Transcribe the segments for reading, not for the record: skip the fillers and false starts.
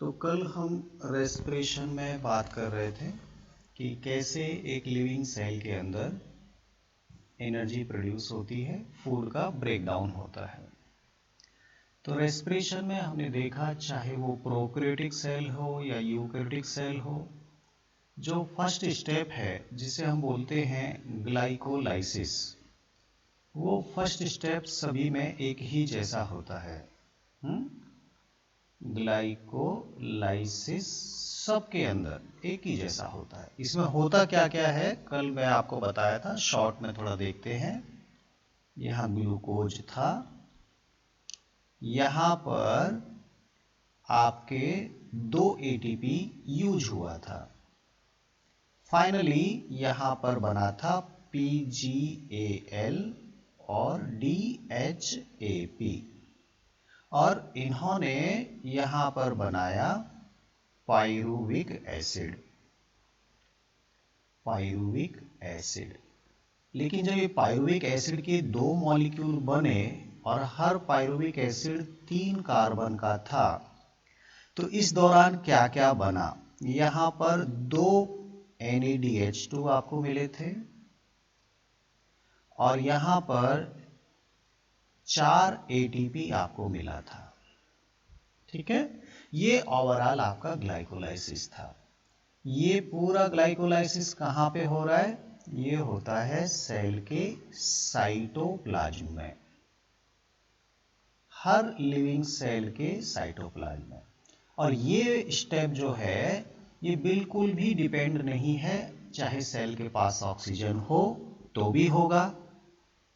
तो कल हम रेस्पिरेशन में बात कर रहे थे कि कैसे एक लिविंग सेल के अंदर एनर्जी प्रोड्यूस होती है, फूड का ब्रेकडाउन होता है। तो रेस्पिरेशन में हमने देखा, चाहे वो प्रोकैरियोटिक सेल हो या यूकैरियोटिक सेल हो, जो फर्स्ट स्टेप है जिसे हम बोलते हैं ग्लाइकोलाइसिस, वो फर्स्ट स्टेप सभी में एक ही जैसा होता है। ग्लाइकोलाइसिस सबके अंदर एक ही जैसा होता है। इसमें होता क्या क्या है कल मैं आपको बताया था, शॉर्ट में थोड़ा देखते हैं। यहाँ ग्लूकोज था, यहाँ पर आपके 2 एटीपी यूज हुआ था। फाइनली यहाँ पर बना था PGAL और DHAP, और इन्होंने यहाँ पर बनाया पायरुविक एसिड। पायरुविक एसिड, लेकिन जब ये पायरुविक एसिड के 2 मॉलिक्यूल बने और हर पायरुविक एसिड 3 कार्बन का था, तो इस दौरान क्या क्या बना? यहाँ पर 2 NADH2 आपको मिले थे और यहाँ पर 4 ATP आपको मिला था। ठीक है, ये ओवरऑल आपका ग्लाइकोलाइसिस था। ये पूरा ग्लाइकोलाइसिस कहाँ पे हो रहा है? ये होता है सेल के साइटोप्लाज्म में, हर लिविंग सेल के साइटोप्लाज्म में। और ये स्टेप जो है ये बिल्कुल भी डिपेंड नहीं है, चाहे सेल के पास ऑक्सीजन हो तो भी होगा,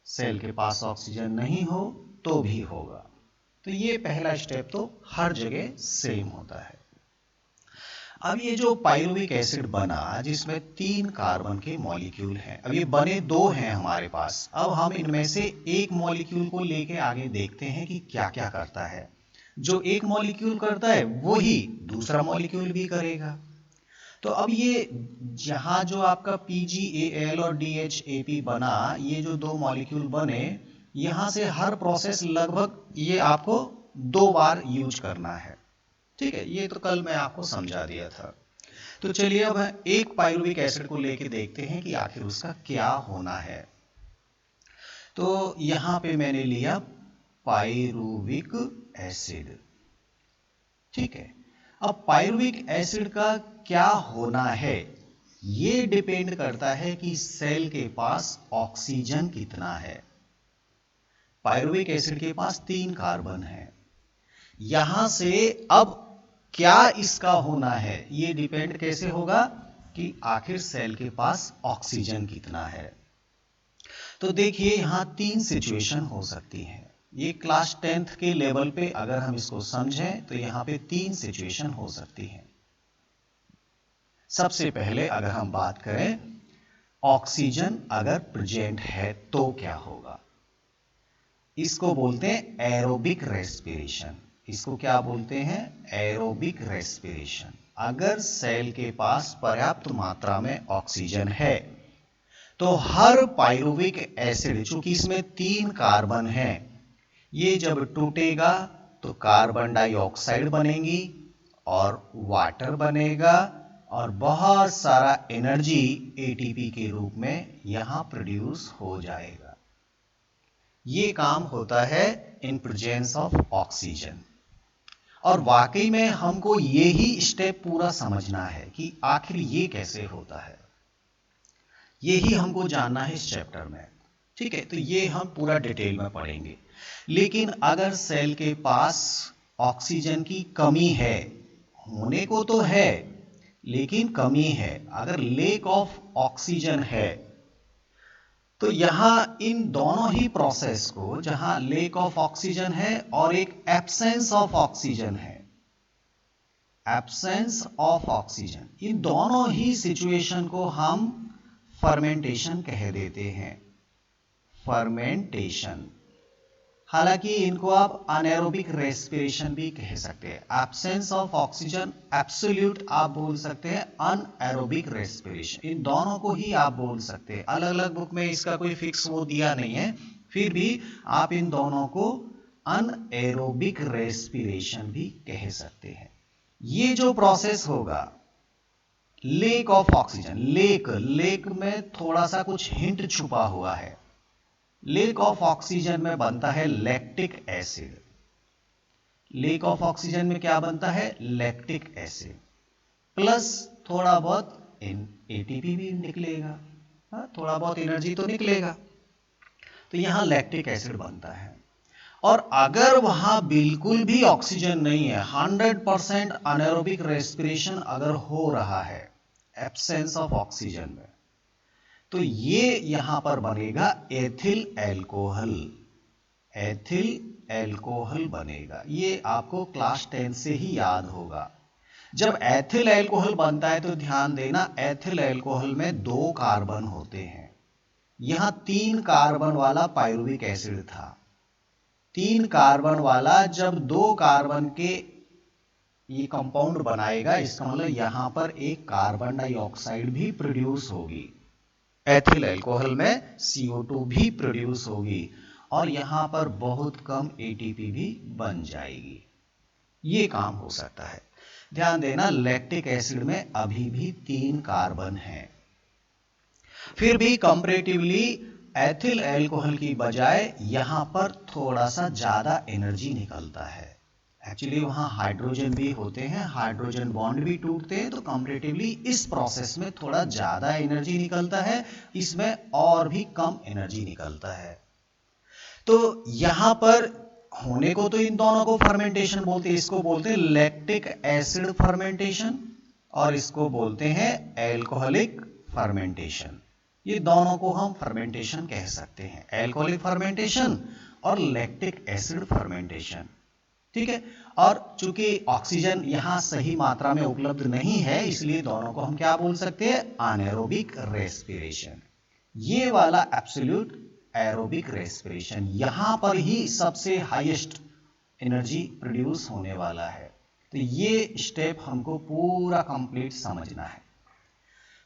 सेल के पास ऑक्सीजन नहीं हो तो भी होगा। तो ये पहला स्टेप तो हर जगह सेम होता है। अब ये जो पायरुविक एसिड बना जिसमें 3 कार्बन के मॉलिक्यूल हैं, अब ये बने 2 हैं हमारे पास। अब हम इनमें से एक मॉलिक्यूल को लेके आगे देखते हैं कि क्या क्या करता है। जो एक मॉलिक्यूल करता है वही दूसरा मॉलिक्यूल भी करेगा। तो अब ये जहां जो आपका PGAL और DHAP बना, ये जो 2 मॉलिक्यूल बने, यहां से हर प्रोसेस लगभग ये आपको 2 बार यूज करना है। ठीक है, ये तो कल मैं आपको समझा दिया था। तो चलिए अब एक पायरुविक एसिड को लेके देखते हैं कि आखिर उसका क्या होना है। तो यहां पे मैंने लिया पायरुविक एसिड। ठीक है, अब पायरुविक एसिड का क्या होना है ये डिपेंड करता है कि सेल के पास ऑक्सीजन कितना है। पायरुविक एसिड के पास 3 कार्बन है। यहां से अब क्या इसका होना है ये डिपेंड कैसे होगा कि आखिर सेल के पास ऑक्सीजन कितना है। तो देखिए यहां 3 सिचुएशन हो सकती है। ये क्लास 10th के लेवल पे अगर हम इसको समझें तो यहां पे 3 सिचुएशन हो सकती है। सबसे पहले अगर हम बात करें ऑक्सीजन अगर प्रेजेंट है तो क्या होगा, इसको बोलते हैं एरोबिक रेस्पिरेशन। इसको क्या बोलते हैं? Aerobic respiration. अगर सेल के पास पर्याप्त मात्रा में ऑक्सीजन है तो हर पायरुविक एसिड, चूंकि इसमें 3 कार्बन है, ये जब टूटेगा तो कार्बन डाइऑक्साइड बनेगी और वाटर बनेगा और बहुत सारा एनर्जी ATP के रूप में यहां प्रोड्यूस हो जाएगा। ये काम होता है इन प्रेजेंस ऑफ ऑक्सीजन। और वाकई में हमको यही स्टेप पूरा समझना है कि आखिर ये कैसे होता है, यही हमको जानना है इस चैप्टर में। ठीक है, तो ये हम पूरा डिटेल में पढ़ेंगे। लेकिन अगर सेल के पास ऑक्सीजन की कमी है, होने को तो है लेकिन कमी है, अगर लेक ऑफ ऑक्सीजन है, तो यहां इन दोनों ही प्रोसेस को, जहां लेक ऑफ ऑक्सीजन है और एक एब्सेंस ऑफ ऑक्सीजन है, एब्सेंस ऑफ ऑक्सीजन, इन दोनों ही सिचुएशन को हम फर्मेंटेशन कह देते हैं। फर्मेंटेशन, हालांकि इनको आप अनएरोबिक रेस्पिरेशन भी कह सकते हैं। एब्सेंस ऑफ ऑक्सीजन एब्सोल्यूट आप बोल सकते हैं, अनएरोबिक रेस्पिरेशन, इन दोनों को ही आप बोल सकते हैं। अलग अलग बुक में इसका कोई फिक्स वो दिया नहीं है, फिर भी आप इन दोनों को अनएरोबिक रेस्पिरेशन भी कह सकते हैं। ये जो प्रोसेस होगा लेक ऑफ ऑक्सीजन, लेक में थोड़ा सा कुछ हिंट छुपा हुआ है। लेक ऑफ ऑक्सीजन में बनता है lactic acid. Lake of oxygen में क्या बनता है? लैक्टिक एसिड प्लस थोड़ा बहुत एटीपी भी निकलेगा, थोड़ा बहुत एनर्जी तो निकलेगा। तो यहां लैक्टिक एसिड बनता है। और अगर वहां बिल्कुल भी ऑक्सीजन नहीं है, 100% अनएरोबिक रेस्पिरेशन अगर हो रहा है एब्सेंस ऑफ ऑक्सीजन में, तो ये यहां पर बनेगा एथिल एल्कोहल। एथिल एल्कोहल बनेगा। ये आपको क्लास 10 से ही याद होगा। जब एथिल एल्कोहल बनता है तो ध्यान देना, एथिल एल्कोहल में 2 कार्बन होते हैं। यहां 3 कार्बन वाला पायरुविक एसिड था। 3 कार्बन वाला जब 2 कार्बन के ये कंपाउंड बनाएगा, इसका मतलब यहां पर एक कार्बन डाइऑक्साइड भी प्रोड्यूस होगी। एथिल एल्कोहल में CO2 भी प्रोड्यूस होगी और यहां पर बहुत कम एटीपी भी बन जाएगी। ये काम हो सकता है। ध्यान देना, लैक्टिक एसिड में अभी भी 3 कार्बन हैं। फिर भी कंपैरेटिवली एथिल एल्कोहल की बजाय यहां पर थोड़ा सा ज्यादा एनर्जी निकलता है। एक्चुअली वहां हाइड्रोजन भी होते हैं, हाइड्रोजन बॉन्ड भी टूटते हैं, तो कंपैरेटिवली इस प्रोसेस में थोड़ा ज्यादा एनर्जी निकलता है, इसमें और भी कम एनर्जी निकलता है। तो यहां पर होने को तो इन दोनों को फर्मेंटेशन बोलते हैं। इसको बोलते हैं लैक्टिक एसिड फर्मेंटेशन और इसको बोलते हैं एल्कोहलिक फर्मेंटेशन। ये दोनों को हम फर्मेंटेशन कह सकते हैं, एल्कोहलिक फर्मेंटेशन और लैक्टिक एसिड फर्मेंटेशन। ठीक है। और चूंकि ऑक्सीजन यहां सही मात्रा में उपलब्ध नहीं है, इसलिए दोनों को हम क्या बोल सकते हैं? Anaerobic respiration. ये वाला एब्सोल्यूट एरोबिक रेस्पिरेशन, यहां पर ही सबसे हाईएस्ट एनर्जी प्रोड्यूस होने वाला है। तो ये स्टेप हमको पूरा कंप्लीट समझना है।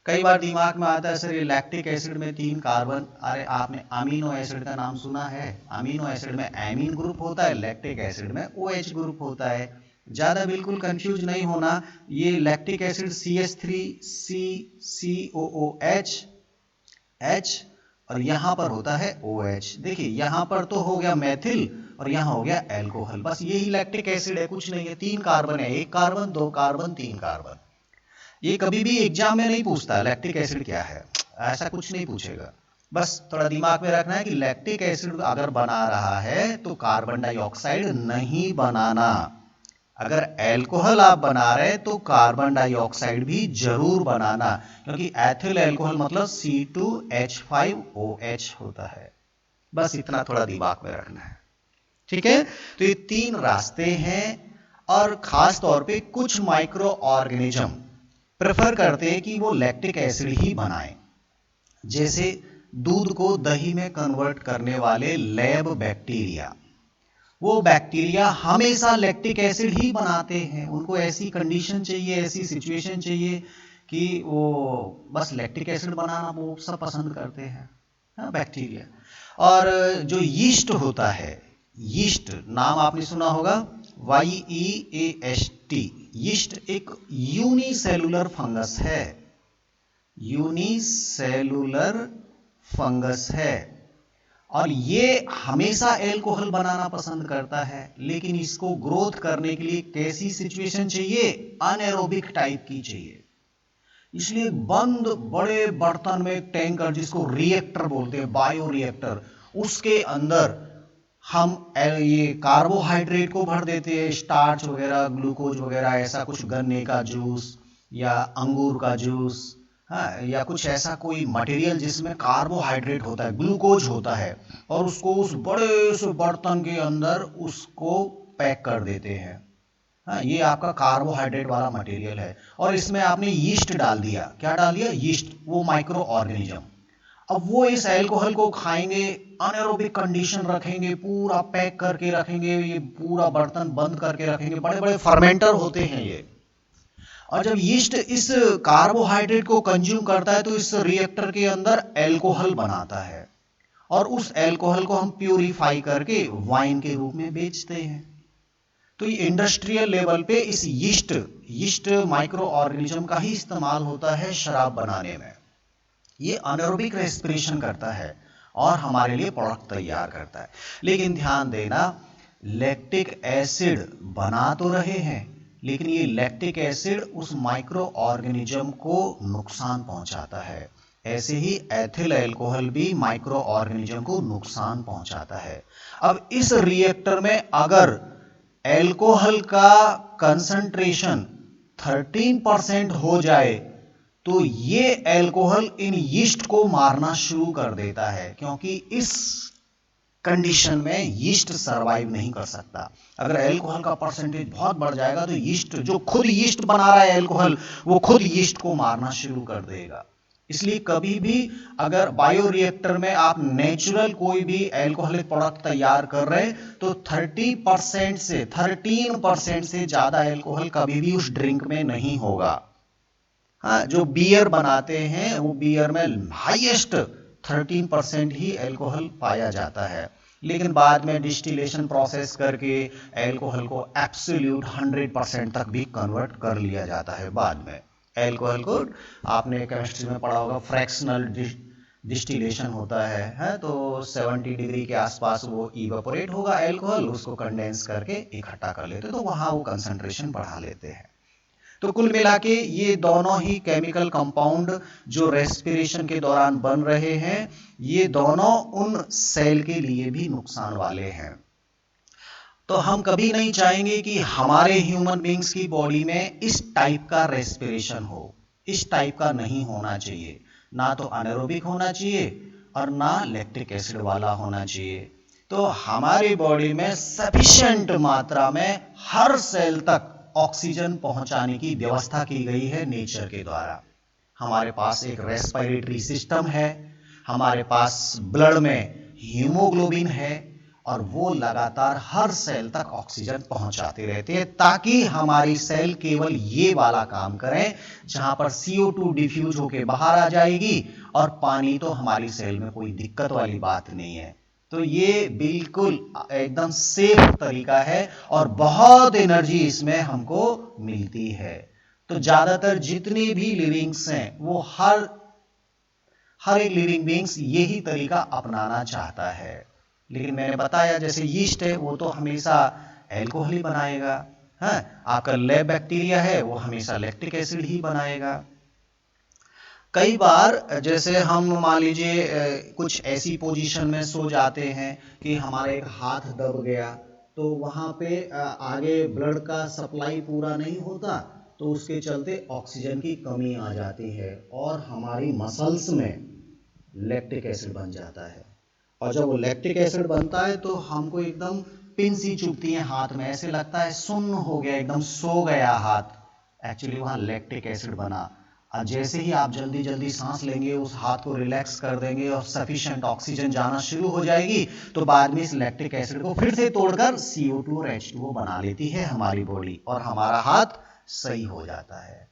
कई बार दिमाग में आता है सर ये लैक्टिक एसिड में 3 कार्बन, अरे आपने अमीनो एसिड का नाम सुना है? अमीनो एसिड में एमीन ग्रुप होता है, लैक्टिक एसिड में OH ग्रुप होता है। ज्यादा बिल्कुल कंफ्यूज नहीं होना। ये लैक्टिक एसिड CH3CCOOH H और यहां पर होता है OH। देखिए यहां पर तो हो गया मेथिल और यहां हो गया एल्कोहल, बस यही लैक्टिक एसिड है, कुछ नहीं है। 3 कार्बन है, 1 कार्बन 2 कार्बन 3 कार्बन। ये कभी भी एग्जाम में नहीं पूछता लैक्टिक एसिड क्या है, ऐसा कुछ नहीं पूछेगा। बस थोड़ा दिमाग में रखना है कि लैक्टिक एसिड अगर बना रहा है तो कार्बन डाइऑक्साइड नहीं बनाना। अगर एल्कोहल आप बना रहे तो कार्बन डाइऑक्साइड भी जरूर बनाना, क्योंकि एथिल एल्कोहल मतलब C2H5OH होता है। बस इतना थोड़ा दिमाग में रखना है। ठीक है। तो ये 3 रास्ते हैं और खास तौर पे कुछ माइक्रो ऑर्गेनिज्म प्रेफर करते हैं कि वो लैक्टिक एसिड ही बनाएं। जैसे दूध को दही में कन्वर्ट करने वाले लैब बैक्टीरिया, वो बैक्टीरिया हमेशा लैक्टिक एसिड ही बनाते हैं। उनको ऐसी कंडीशन चाहिए, ऐसी सिचुएशन चाहिए कि वो बस लैक्टिक एसिड बनाना वो सब पसंद करते हैं, बैक्टीरिया। और जो यीस्ट होता है, यीस्ट नाम आपने सुना होगा, YEAST। यीस्ट एक यूनिसेलुलर फंगस है, यूनिसेलुलर फंगस है और ये हमेशा एल्कोहल बनाना पसंद करता है। लेकिन इसको ग्रोथ करने के लिए कैसी सिचुएशन चाहिए? अनएरोबिक टाइप की चाहिए। इसलिए बंद बड़े बर्तन में एक टैंकर, जिसको रिएक्टर बोलते हैं, बायो रिएक्टर, उसके अंदर हम ये कार्बोहाइड्रेट को भर देते हैं, स्टार्च वगैरह, ग्लूकोज वगैरह, ऐसा कुछ, गन्ने का जूस या अंगूर का जूस, या कुछ ऐसा कोई मटेरियल जिसमें कार्बोहाइड्रेट होता है, ग्लूकोज होता है, और उसको उस बड़े से बर्तन के अंदर उसको पैक कर देते हैं। ये आपका कार्बोहाइड्रेट वाला मटेरियल है और इसमें आपने यीस्ट डाल दिया। क्या डाल दिया? यीस्ट, वो माइक्रो ऑर्गेनिज्म। अब वो इस अल्कोहल को खाएंगे, अनएरोबिक कंडीशन रखेंगे, पूरा पैक करके रखेंगे, ये पूरा बर्तन बंद करके रखेंगे, बड़े बड़े फर्मेंटर होते हैं ये। और जब यीस्ट इस कार्बोहाइड्रेट को कंज्यूम करता है तो इस रिएक्टर के अंदर अल्कोहल बनाता है और उस अल्कोहल को हम प्यूरिफाई करके वाइन के रूप में बेचते हैं। तो ये इंडस्ट्रियल लेवल पे इस यीस्ट माइक्रो ऑर्गेनिज्म का ही इस्तेमाल होता है शराब बनाने में। ये अनएरोबिक रेस्पिरेशन करता है और हमारे लिए प्रोडक्ट तैयार करता है। लेकिन ध्यान देना, लैक्टिक एसिड बना तो रहे हैं, लेकिन ये लैक्टिक एसिड उस माइक्रो ऑर्गेनिज्म को नुकसान पहुंचाता है। ऐसे ही एथिल अल्कोहल भी माइक्रो ऑर्गेनिज्म को नुकसान पहुंचाता है। अब इस रिएक्टर में अगर अल्कोहल का कंसंट्रेशन 13% हो जाए तो ये अल्कोहल इन यीस्ट को मारना शुरू कर देता है, क्योंकि इस कंडीशन में यीस्ट सरवाइव नहीं कर सकता। अगर अल्कोहल का परसेंटेज बहुत बढ़ जाएगा तो यीस्ट, जो खुद यीस्ट बना रहा है अल्कोहल, वो खुद यीस्ट को मारना शुरू कर देगा। इसलिए कभी भी अगर बायोरिएक्टर में आप नेचुरल कोई भी अल्कोहलिक प्रोडक्ट तैयार कर रहे हैं तो 13% से ज्यादा अल्कोहल कभी भी उस ड्रिंक में नहीं होगा। हाँ, जो बियर बनाते हैं वो बियर में हाईएस्ट 13% ही अल्कोहल पाया जाता है, लेकिन बाद में डिस्टिलेशन प्रोसेस करके अल्कोहल को एब्सोल्यूट 100% तक भी कन्वर्ट कर लिया जाता है। बाद में अल्कोहल को आपने केमिस्ट्री में पढ़ा होगा, फ्रैक्शनल डिस्टिलेशन होता है, तो 70 डिग्री के आसपास वो इवेपोरेट होगा अल्कोहल, उसको कंडेंस करके इकट्ठा कर लेते हैं, तो वहां वो कंसंट्रेशन बढ़ा लेते हैं। तो कुल मिला के ये दोनों ही केमिकल कंपाउंड जो रेस्पिरेशन के दौरान बन रहे हैं, ये दोनों उन सेल के लिए भी नुकसान वाले हैं। तो हम कभी नहीं चाहेंगे कि हमारे ह्यूमन बींग्स की बॉडी में इस टाइप का रेस्पिरेशन हो। इस टाइप का नहीं होना चाहिए, ना तो अनएरोबिक होना चाहिए और ना लैक्टिक एसिड वाला होना चाहिए। तो हमारी बॉडी में सफिशिएंट मात्रा में हर सेल तक ऑक्सीजन पहुंचाने की व्यवस्था की गई है नेचर के द्वारा। हमारे पास एक रेस्पिरेटरी सिस्टम है, हमारे पास ब्लड में हीमोग्लोबिन है और वो लगातार हर सेल तक ऑक्सीजन पहुंचाते रहते हैं, ताकि हमारी सेल केवल ये वाला काम करें जहां पर CO2 डिफ्यूज होकर बाहर आ जाएगी और पानी तो हमारी सेल में कोई दिक्कत वाली बात नहीं है। तो ये बिल्कुल एकदम सेफ तरीका है और बहुत एनर्जी इसमें हमको मिलती है। तो ज्यादातर जितने भी लिविंग्स हैं वो हर एक लिविंग बींग्स यही तरीका अपनाना चाहता है। लेकिन मैंने बताया जैसे यीस्ट है वो तो हमेशा अल्कोहल ही बनाएगा, आपका लैब बैक्टीरिया है वो हमेशा लैक्टिक एसिड ही बनाएगा। कई बार जैसे हम मान लीजिए कुछ ऐसी पोजीशन में सो जाते हैं कि हमारा एक हाथ दब गया, तो वहां पे आगे ब्लड का सप्लाई पूरा नहीं होता, तो उसके चलते ऑक्सीजन की कमी आ जाती है और हमारी मसल्स में लैक्टिक एसिड बन जाता है। और जब वो लैक्टिक एसिड बनता है तो हमको एकदम पिन सी चुभती है हाथ में, ऐसे लगता है सुन्न हो गया, एकदम सो गया हाथ। एक्चुअली वहां लैक्टिक एसिड बना। जैसे ही आप जल्दी जल्दी सांस लेंगे, उस हाथ को रिलैक्स कर देंगे और सफिशिएंट ऑक्सीजन जाना शुरू हो जाएगी, तो बाद में इस लैक्टिक एसिड को फिर से तोड़कर CO2 और H2O बना लेती है हमारी बॉडी और हमारा हाथ सही हो जाता है।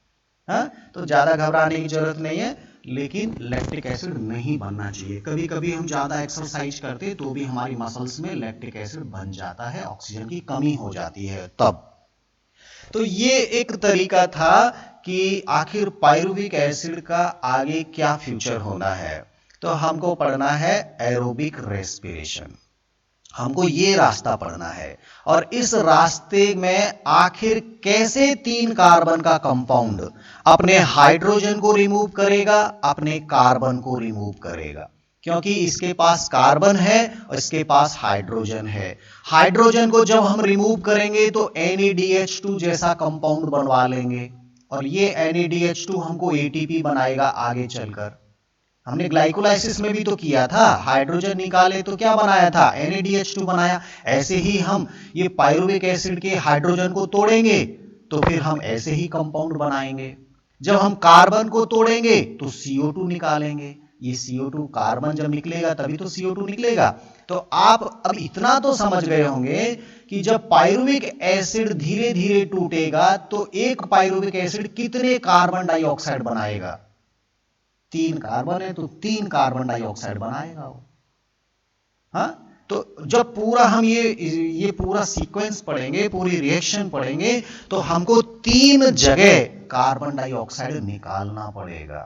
तो ज्यादा घबराने की जरूरत नहीं है, लेकिन लैक्टिक एसिड नहीं बनना चाहिए। कभी कभी हम ज्यादा एक्सरसाइज करते तो भी हमारी मसल्स में लैक्टिक एसिड बन जाता है, ऑक्सीजन की कमी हो जाती है तब। तो ये एक तरीका था कि आखिर पायरुविक एसिड का आगे क्या फ्यूचर होना है। तो हमको पढ़ना है एरोबिक रेस्पिरेशन, हमको ये रास्ता पढ़ना है और इस रास्ते में आखिर कैसे 3 कार्बन का कंपाउंड अपने हाइड्रोजन को रिमूव करेगा, अपने कार्बन को रिमूव करेगा, क्योंकि इसके पास कार्बन है और इसके पास हाइड्रोजन है। हाइड्रोजन को जब हम रिमूव करेंगे तो NADH2 जैसा कंपाउंड बनवा लेंगे और ये NADH2 हमको ATP बनाएगा आगे चलकर। हमने ग्लाइकोलाइसिस में भी तो किया था, हाइड्रोजन निकाले तो क्या बनाया था, NADH2 बनाया। ऐसे ही हम ये पायरुविक एसिड के हाइड्रोजन को तोड़ेंगे तो फिर हम ऐसे ही कंपाउंड बनाएंगे। जब हम कार्बन को तोड़ेंगे तो CO2 निकालेंगे, ये CO2 कार्बन जब निकलेगा तभी तो CO2 निकलेगा। तो आप अब इतना तो समझ गए होंगे कि जब पायरुविक एसिड धीरे धीरे टूटेगा तो एक पायरुविक एसिड कितने कार्बन डाइऑक्साइड बनाएगा, 3 कार्बन है तो 3 कार्बन डाइऑक्साइड बनाएगा वो। तो जब पूरा हम ये पूरा सीक्वेंस पढ़ेंगे, पूरी रिएक्शन पढ़ेंगे, तो हमको 3 जगह कार्बन डाइऑक्साइड निकालना पड़ेगा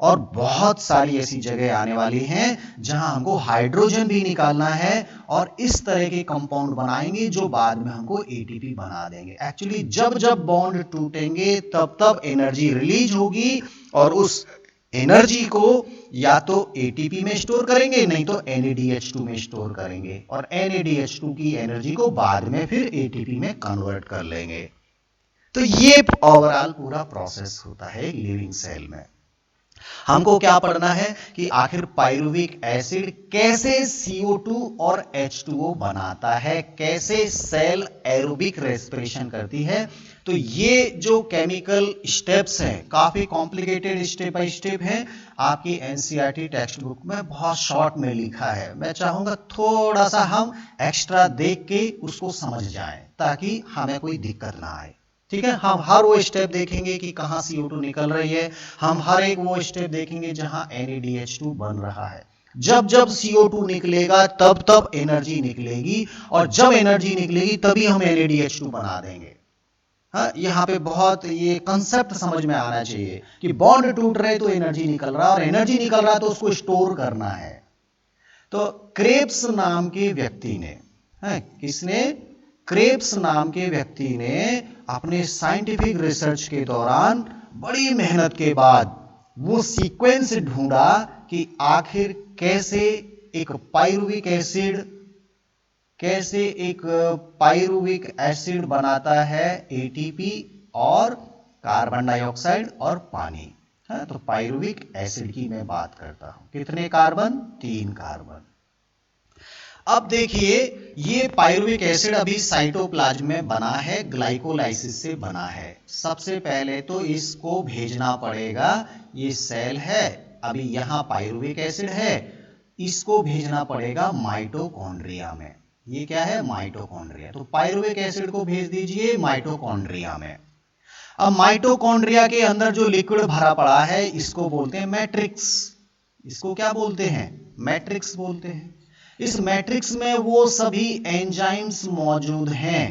और बहुत सारी ऐसी जगह आने वाली हैं जहां हमको हाइड्रोजन भी निकालना है और इस तरह के कंपाउंड बनाएंगे जो बाद में हमको एटीपी बना देंगे। एक्चुअली जब जब बॉन्ड टूटेंगे तब तब एनर्जी रिलीज होगी और उस एनर्जी को या तो एटीपी में स्टोर करेंगे, नहीं तो NADH2 में स्टोर करेंगे और NADH2 की एनर्जी को बाद में फिर एटीपी में कन्वर्ट कर लेंगे। तो ये ओवरऑल पूरा प्रोसेस होता है लिविंग सेल में। हमको क्या पढ़ना है कि आखिर पाइरुविक एसिड कैसे CO2 और H2O बनाता है, कैसे सेल एरोबिक रेस्पिरेशन करती है। तो ये जो केमिकल स्टेप्स हैं काफी कॉम्प्लिकेटेड स्टेप बाय स्टेप हैं, आपकी NCERT टेक्स्ट बुक में बहुत शॉर्ट में लिखा है। मैं चाहूंगा थोड़ा सा हम एक्स्ट्रा देख के उसको समझ जाएं ताकि हमें कोई दिक्कत ना आए। ठीक है, हम हर वो स्टेप देखेंगे कि कहां CO2 निकल रही है, हम हर एक वो स्टेप देखेंगे जहां NADH2 बन रहा है। जब जब CO2 निकलेगा तब तब एनर्जी निकलेगी और जब एनर्जी निकलेगी तभी हम NADH2 बना देंगे। हाँ, यहाँ पे बहुत ये कंसेप्ट समझ में आना चाहिए कि बॉन्ड टूट रहे तो एनर्जी निकल रहा है और एनर्जी निकल रहा है तो उसको स्टोर करना है। तो क्रेब्स नाम के व्यक्ति ने, किसने, क्रेब्स नाम के व्यक्ति ने अपने साइंटिफिक रिसर्च के दौरान बड़ी मेहनत के बाद वो सीक्वेंस ढूंढा कि आखिर कैसे एक पाइरुविक एसिड बनाता है एटीपी और कार्बन डाइऑक्साइड और पानी। तो पाइरुविक एसिड की मैं बात करता हूं। कितने कार्बन? 3 कार्बन। अब देखिए ये पाइरुविक एसिड अभी साइटोप्लाज्म में बना है, ग्लाइकोलाइसिस से बना है। सबसे पहले तो इसको भेजना पड़ेगा, ये सेल है, अभी यहां पाइरुविक एसिड है, इसको भेजना पड़ेगा माइटोकॉन्ड्रिया में। ये क्या है? माइटोकॉन्ड्रिया। तो पाइरुविक एसिड को भेज दीजिए माइटोकॉन्ड्रिया में। अब माइटोकॉन्ड्रिया के अंदर जो लिक्विड भरा पड़ा है इसको बोलते हैं मैट्रिक्स। इसको क्या बोलते हैं? मैट्रिक्स बोलते हैं। इस मैट्रिक्स में वो सभी एंजाइम्स मौजूद हैं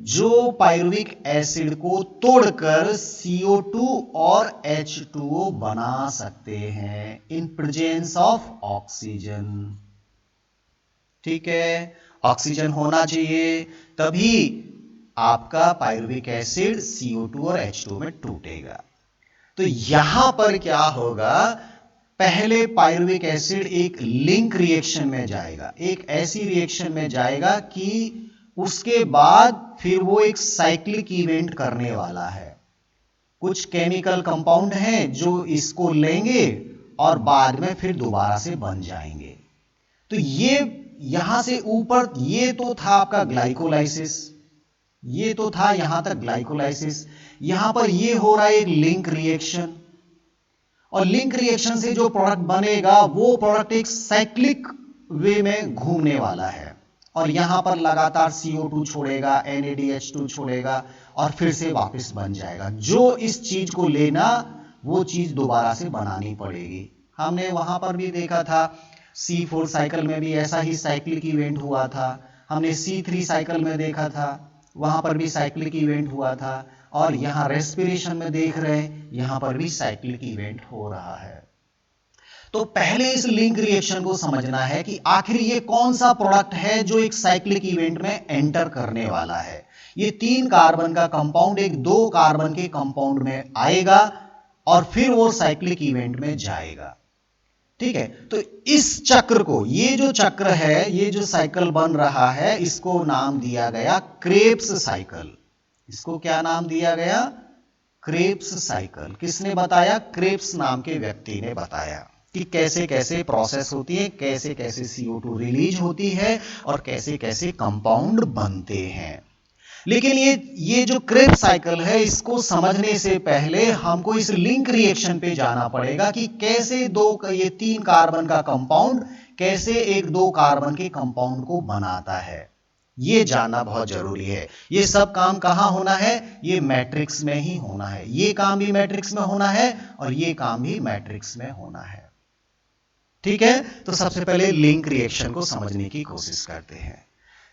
जो पाइरुविक एसिड को तोड़कर CO2 और H2O बना सकते हैं इन प्रेजेंस ऑफ ऑक्सीजन। ठीक है, ऑक्सीजन होना चाहिए तभी आपका पाइरुविक एसिड CO2 और H2O में टूटेगा। तो यहां पर क्या होगा, पहले पाइरुविक एसिड एक लिंक रिएक्शन में जाएगा, एक ऐसी रिएक्शन में जाएगा कि उसके बाद फिर वो एक साइक्लिक इवेंट करने वाला है। कुछ केमिकल कंपाउंड हैं जो इसको लेंगे और बाद में फिर दोबारा से बन जाएंगे। तो ये यहां से ऊपर ये तो था आपका ग्लाइकोलाइसिस, ये तो था यहां तक ग्लाइकोलाइसिस। यहां पर ये हो रहा है एक लिंक रिएक्शन और लिंक रिएक्शन से जो प्रोडक्ट बनेगा वो प्रोडक्ट एक साइक्लिक वे में घूमने वाला है और यहां पर लगातार CO2 छोड़ेगा, NADH2 छोड़ेगा और फिर से वापस बन जाएगा। जो इस चीज को लेना वो चीज दोबारा से बनानी पड़ेगी। हमने वहां पर भी देखा था C4 साइकिल में भी ऐसा ही साइक्लिक इवेंट हुआ था। हमने C3 साइकिल में देखा था, वहां पर भी साइक्लिक इवेंट हुआ था और यहां रेस्पिरेशन में देख रहे हैं यहां पर भी साइक्लिक इवेंट हो रहा है। तो पहले इस लिंक रिएक्शन को समझना है कि आखिर ये कौन सा प्रोडक्ट है जो एक साइक्लिक इवेंट में एंटर करने वाला है। ये 3 कार्बन का कंपाउंड एक 2 कार्बन के कंपाउंड में आएगा और फिर वो साइक्लिक इवेंट में जाएगा। ठीक है, तो इस चक्र को, ये जो चक्र है, ये जो साइकिल बन रहा है, इसको नाम दिया गया क्रेब्स साइकिल। इसको क्या नाम दिया गया? Krebs cycle. किसने बताया? क्रेब्स नाम के व्यक्ति ने बताया कि कैसे कैसे प्रोसेस होती है, कैसे कैसे CO2 रिलीज होती है और कैसे कैसे कंपाउंड बनते हैं। लेकिन ये जो क्रेब्स साइकिल है इसको समझने से पहले हमको इस लिंक रिएक्शन पे जाना पड़ेगा कि कैसे ये 3 कार्बन का कंपाउंड कैसे एक 2 कार्बन के कंपाउंड को बनाता है, ये जानना बहुत जरूरी है। ये सब काम कहां होना है? ये मैट्रिक्स में ही होना है। ये काम भी मैट्रिक्स में होना है और ये काम भी मैट्रिक्स में होना है। ठीक है, तो सबसे पहले लिंक रिएक्शन को समझने की कोशिश करते हैं।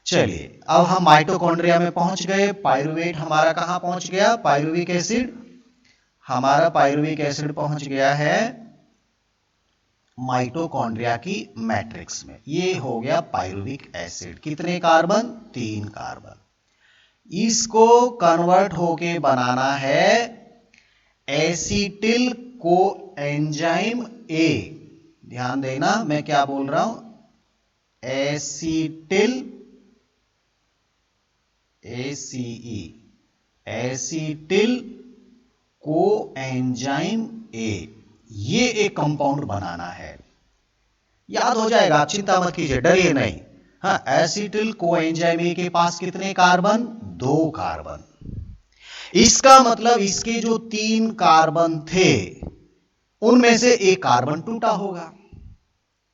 चलिए अब हम माइटोकॉन्ड्रिया में पहुंच गए। पायरुवेट हमारा कहां पहुंच गया? पायरुविक एसिड, हमारा पायरुविक एसिड पहुंच गया है माइटोकॉन्ड्रिया की मैट्रिक्स में। ये हो गया पायरुविक एसिड। कितने कार्बन? 3 कार्बन। इसको कन्वर्ट होके बनाना है एसिटिल कोएंजाइम ए। ध्यान देना मैं क्या बोल रहा हूं, acetyl, ACE, acetyl coenzyme A. ये एक कंपाउंड बनाना है, याद हो जाएगा, आप चिंता मत कीजिए, डरिए नहीं। हाँ, एसिटिल कोएंजाइम ए के पास कितने कार्बन? 2 कार्बन। इसका मतलब इसके जो 3 कार्बन थे उनमें से एक कार्बन टूटा होगा।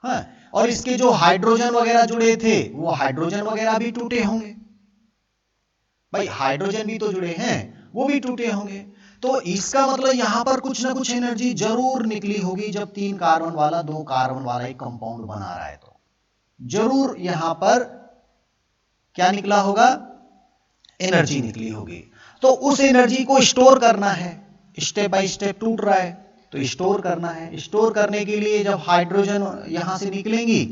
हाँ, और इसके जो हाइड्रोजन वगैरह जुड़े थे वो हाइड्रोजन वगैरह भी टूटे होंगे। भाई हाइड्रोजन भी तो जुड़े हैं, वो भी टूटे होंगे। तो इसका मतलब यहां पर कुछ ना कुछ एनर्जी जरूर निकली होगी। जब 3 कार्बन वाला 2 कार्बन वाला एक कंपाउंड बना रहा है तो जरूर यहां पर क्या निकला होगा? एनर्जी निकली होगी। तो उस एनर्जी को स्टोर करना है। स्टेप बाय स्टेप टूट रहा है तो स्टोर करना है। स्टोर करने के लिए जब हाइड्रोजन यहां से निकलेंगी,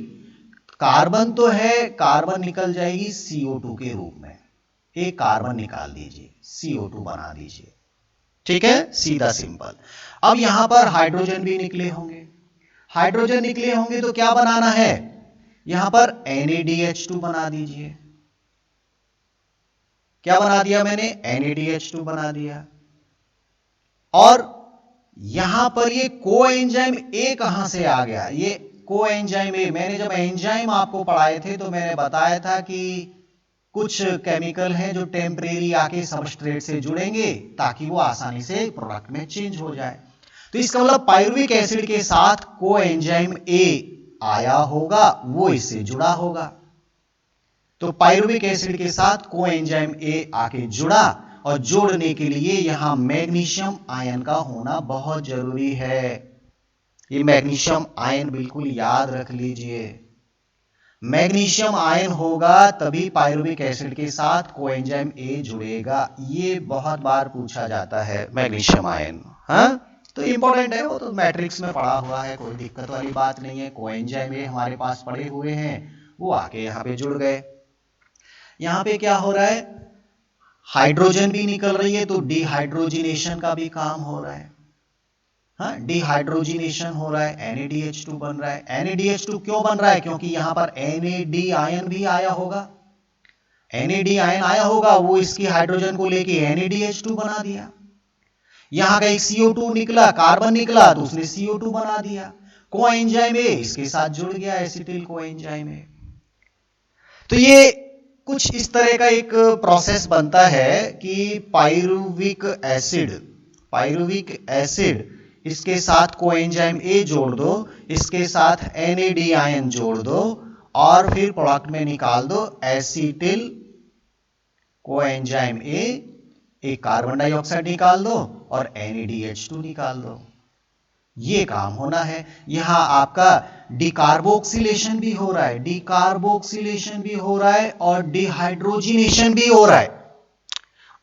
कार्बन तो है, कार्बन निकल जाएगी CO2 के रूप में। एक कार्बन निकाल दीजिए, CO2 बना दीजिए। ठीक है, सीधा सिंपल। अब यहां पर हाइड्रोजन भी निकले होंगे। हाइड्रोजन निकले होंगे तो क्या बनाना है? यहां पर NaDH2 बना दीजिए। क्या बना दिया मैंने? NaDH2 बना दिया। और यहां पर ये कोएंजाइम ए कहां से आ गया? ये कोएंजाइम ए, मैंने जब एंजाइम आपको पढ़ाए थे तो मैंने बताया था कि कुछ केमिकल हैं जो टेम्परेरी आके सबस्ट्रेट से जुड़ेंगे ताकि वो आसानी से प्रोडक्ट में चेंज हो जाए। तो इसका मतलब पायरुविक एसिड के साथ कोएंजाइम ए आया होगा, वो इससे जुड़ा होगा। तो पायरुविक एसिड के साथ कोएंजाइम ए आके जुड़ा, और जोड़ने के लिए यहां मैग्नीशियम आयन का होना बहुत जरूरी है। ये मैग्नीशियम आयन बिल्कुल याद रख लीजिए। मैग्नीशियम आयन होगा तभी पायरुविक एसिड के साथ कोएंजाइम ए जुड़ेगा। ये बहुत बार पूछा जाता है मैग्नीशियम आयन। हाँ, तो इंपॉर्टेंट है, वो तो मैट्रिक्स में पढ़ा हुआ है, कोई दिक्कत वाली बात नहीं है। कोएंजाइम ए हमारे पास पड़े हुए हैं, वो आके यहाँ पे जुड़ गए। यहाँ पे क्या हो रहा है? हाइड्रोजन भी निकल रही है तो डिहाइड्रोजिनेशन का भी काम हो रहा है। हाँ, डिहाइड्रोजिनेशन हो रहा है, NaDH2 बन रहा है। NaDH2 क्यों बन रहा है? क्योंकि यहां पर NAD आयन भी आया होगा। NAD आयन आया होगा, वो इसकी हाइड्रोजन को लेके NaDH2 बना दिया। यहां का एक CO2 निकला, कार्बन निकला, तो उसने CO2 बना दिया। कोएंजाइम ए इसके साथ जुड़ गया, एसिटिल कोएंजाइम ए। तो ये कुछ इस तरह का एक प्रोसेस बनता है कि पायरुविक एसिड इसके साथ कोएंजाइम ए जोड़ दो, इसके साथ NAD आयन जोड़ दो, और फिर प्रोडक्ट में निकाल दो एसिटिल कोएंजाइम ए, एक कार्बन डाइऑक्साइड निकाल दो और NaDH2 निकाल दो। ये काम होना है। यहां आपका डिकार्बोक्सिलेशन भी हो रहा है, डिकार्बोक्सिलेशन भी हो रहा है और डिहाइड्रोजिनेशन भी हो रहा है,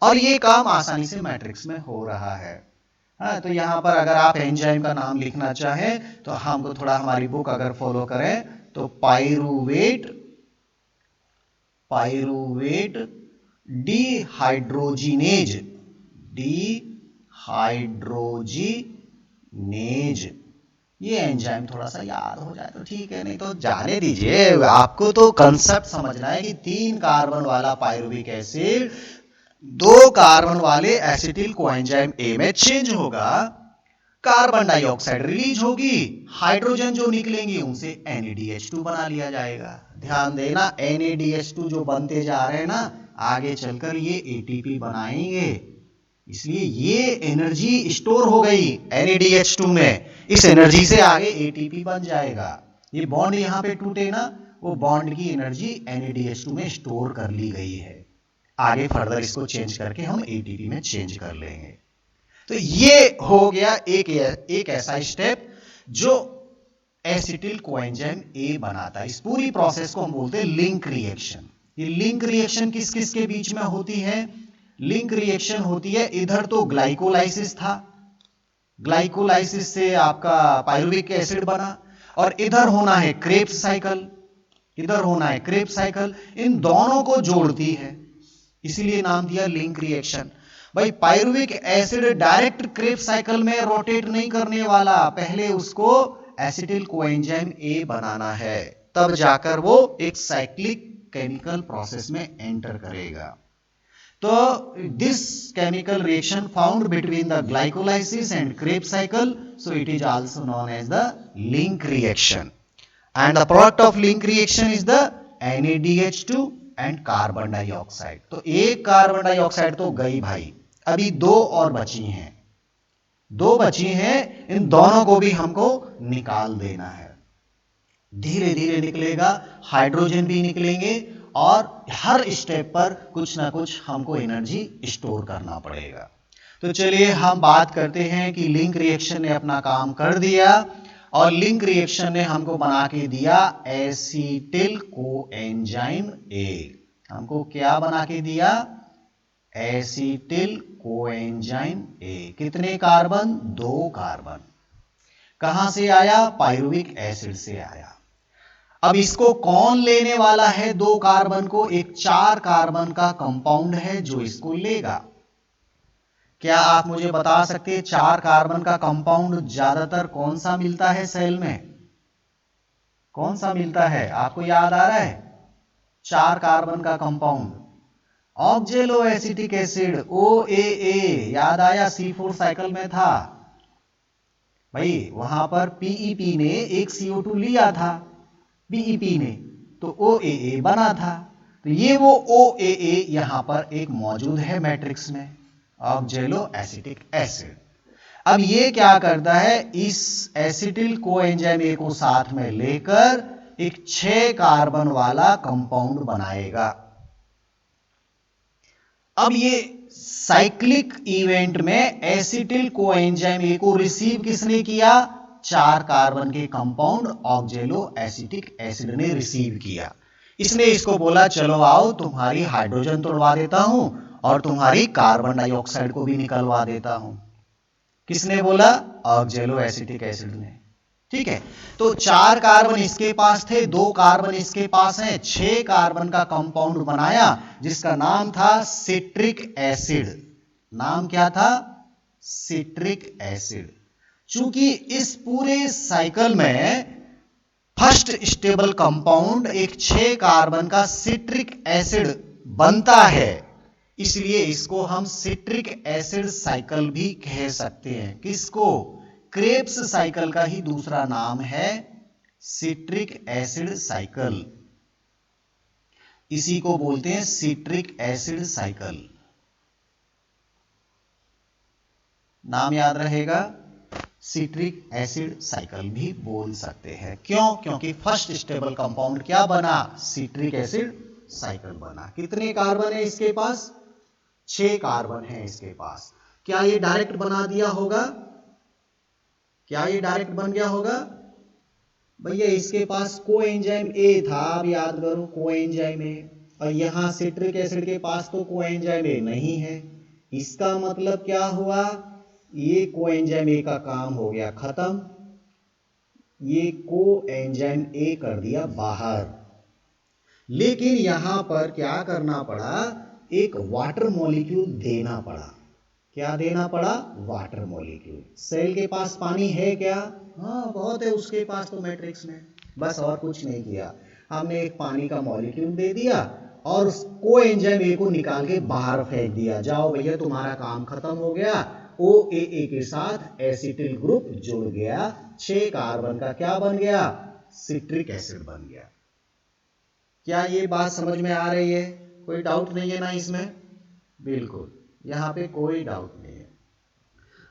और ये काम आसानी से मैट्रिक्स में हो रहा है। हाँ, तो यहां पर अगर आप एंजाइम का नाम लिखना चाहें तो हमको थोड़ा हमारी बुक अगर फॉलो करें तो पायरुवेट डिहाइड्रोजिनेज, ये एंजाइम थोड़ा सा याद हो जाए तो ठीक है, नहीं तो जाने दीजिए। आपको तो कंसेप्ट समझना है कि 3 कार्बन वाला पायरुविक एसिड 2 कार्बन वाले एसिटिल कोएंजाइम ए में चेंज होगा, कार्बन डाइऑक्साइड रिलीज होगी, हाइड्रोजन जो निकलेंगी उनसे NaDH2 बना लिया जाएगा। ध्यान देना, NaDH2 जो बनते जा रहे हैं ना, आगे चलकर ये ATP बनाएंगे, इसलिए ये एनर्जी स्टोर हो गई NaDH2 में। इस एनर्जी से आगे ATP बन जाएगा। ये बॉन्ड यहां पे टूटे ना, वो बॉन्ड की एनर्जी NaDH2 में स्टोर कर ली गई है। आगे फर्दर इसको चेंज करके हम ATP में चेंज कर लेंगे। तो ये हो गया एक ऐसा स्टेप जो एसिटिल कोएंजाइम ए बनाता है। इस पूरी प्रोसेस को हम बोलते हैं लिंक रिएक्शन। ये लिंक रिएक्शन किस किस के बीच में होती है? लिंक रिएक्शन होती है, इधर तो ग्लाइकोलाइसिस था, ग्लाइकोलाइसिस से आपका पायरुविक एसिड बना, और इधर होना है क्रेब्स साइकिल, इधर होना है क्रेब्स साइकिल, इन दोनों को जोड़ती है, इसीलिए नाम दिया लिंक रिएक्शन। भाई pyruvic acid direct Krebs cycle में रोटेट नहीं करने वाला, पहले उसको एसिटिल कोएंजाइम ए बनाना है, तब जाकर वो एक साइक्लिक केमिकल प्रोसेस में एंटर करेगा। तो this chemical reaction found between the glycolysis and Krebs cycle, so it is also known as the link reaction, and the product of link reaction is the NaDH2 and carbon dioxide। तो एक carbon dioxide तो गई भाई, अभी दो और बची हैं, दो बची हैं, इन दोनों को भी हमको निकाल देना है। धीरे धीरे निकलेगा, हाइड्रोजन भी निकलेंगे, और हर स्टेप पर कुछ ना कुछ हमको एनर्जी स्टोर करना पड़ेगा। तो चलिए हम बात करते हैं कि लिंक रिएक्शन ने अपना काम कर दिया, और लिंक रिएक्शन ने हमको बना के दिया एसिटिल कोएंजाइम ए। हमको क्या बना के दिया? Acetyl coenzyme A. कितने कार्बन? 2 कार्बन। कहां से आया? पायरुविक एसिड से आया। अब इसको कौन लेने वाला है? 2 कार्बन को। एक 4 कार्बन का कंपाउंड है जो इसको लेगा। क्या आप मुझे बता सकते हैं 4 कार्बन का कंपाउंड ज्यादातर कौन सा मिलता है सेल में? कौन सा मिलता है? आपको याद आ रहा है? 4 कार्बन का कंपाउंड ऑक्जेलो एसिटिक एसिड OAA, याद आया? C4 साइकिल में था भाई, वहां पर PEP ने एक CO2 लिया था, BEP ने, तो OAA बना था। तो ये वो OAA यहां पर एक मौजूद है मैट्रिक्स में, ऑक्जेलो एसिटिक एसिड। अब ये क्या करता है? इस एसिटिल कोएंजाइम ए को साथ में लेकर एक 6 कार्बन वाला कंपाउंड बनाएगा। अब ये साइक्लिक इवेंट में एसिटिल कोएंजाइम ए को रिसीव किसने किया? 4 कार्बन के कंपाउंड ऑक्जेलो एसिटिक एसिड ने रिसीव किया। इसने इसको बोला चलो आओ, तुम्हारी हाइड्रोजन तोड़वा देता हूं और तुम्हारी कार्बन डाइऑक्साइड को भी निकलवा देता हूं। किसने बोला? ऑक्जेलो एसिटिक एसिड ने। ठीक है, तो 4 कार्बन इसके पास थे, 2 कार्बन इसके पास हैं, 6 कार्बन का कंपाउंड बनाया जिसका नाम था सिट्रिक एसिड। नाम क्या था? Citric acid. चूंकि इस पूरे साइकिल में फर्स्ट स्टेबल कंपाउंड एक 6 कार्बन का सिट्रिक एसिड बनता है, इसलिए इसको हम सिट्रिक एसिड साइकिल भी कह सकते हैं। किसको? क्रेब्स साइकिल का ही दूसरा नाम है सिट्रिक एसिड साइकिल। इसी को बोलते हैं सिट्रिक एसिड साइकिल। नाम याद रहेगा, सिट्रिक एसिड साइकिल भी बोल सकते हैं। क्यों? क्योंकि फर्स्ट स्टेबल कंपाउंड क्या बना? सिट्रिक एसिड साइकिल बना। कितने कार्बन है इसके पास? 6 कार्बन है इसके पास। क्या ये डायरेक्ट बना दिया होगा? क्या ये डायरेक्ट बन गया होगा? भैया इसके पास कोएंजाइम ए था, अब याद करो कोएंजाइम ए, और यहां सिट्रिक एसिड के पास तो कोएंजाइम ए नहीं है। इसका मतलब क्या हुआ? ये कोएंजाइम ए का काम हो गया खत्म, ये कोएंजाइम ए कर दिया बाहर। लेकिन यहां पर क्या करना पड़ा? एक वाटर मॉलिक्यूल देना पड़ा। क्या देना पड़ा? Water molecule. सेल के पास पानी है क्या? हाँ बहुत है उसके पास तो मैट्रिक्स में, बस और कुछ नहीं किया, हमने एक पानी का मॉलिक्यूल दे दिया और कोएंजाइम ए को निकाल के बाहर फेंक दिया। जाओ भैया तुम्हारा काम खत्म हो गया। OAA के साथ एसिटिल ग्रुप जुड़ गया, 6 कार्बन का क्या बन गया? सिट्रिक एसिड बन गया। क्या ये बात समझ में आ रही है? कोई डाउट नहीं है ना इसमें? बिल्कुल, यहां पे कोई डाउट नहीं है।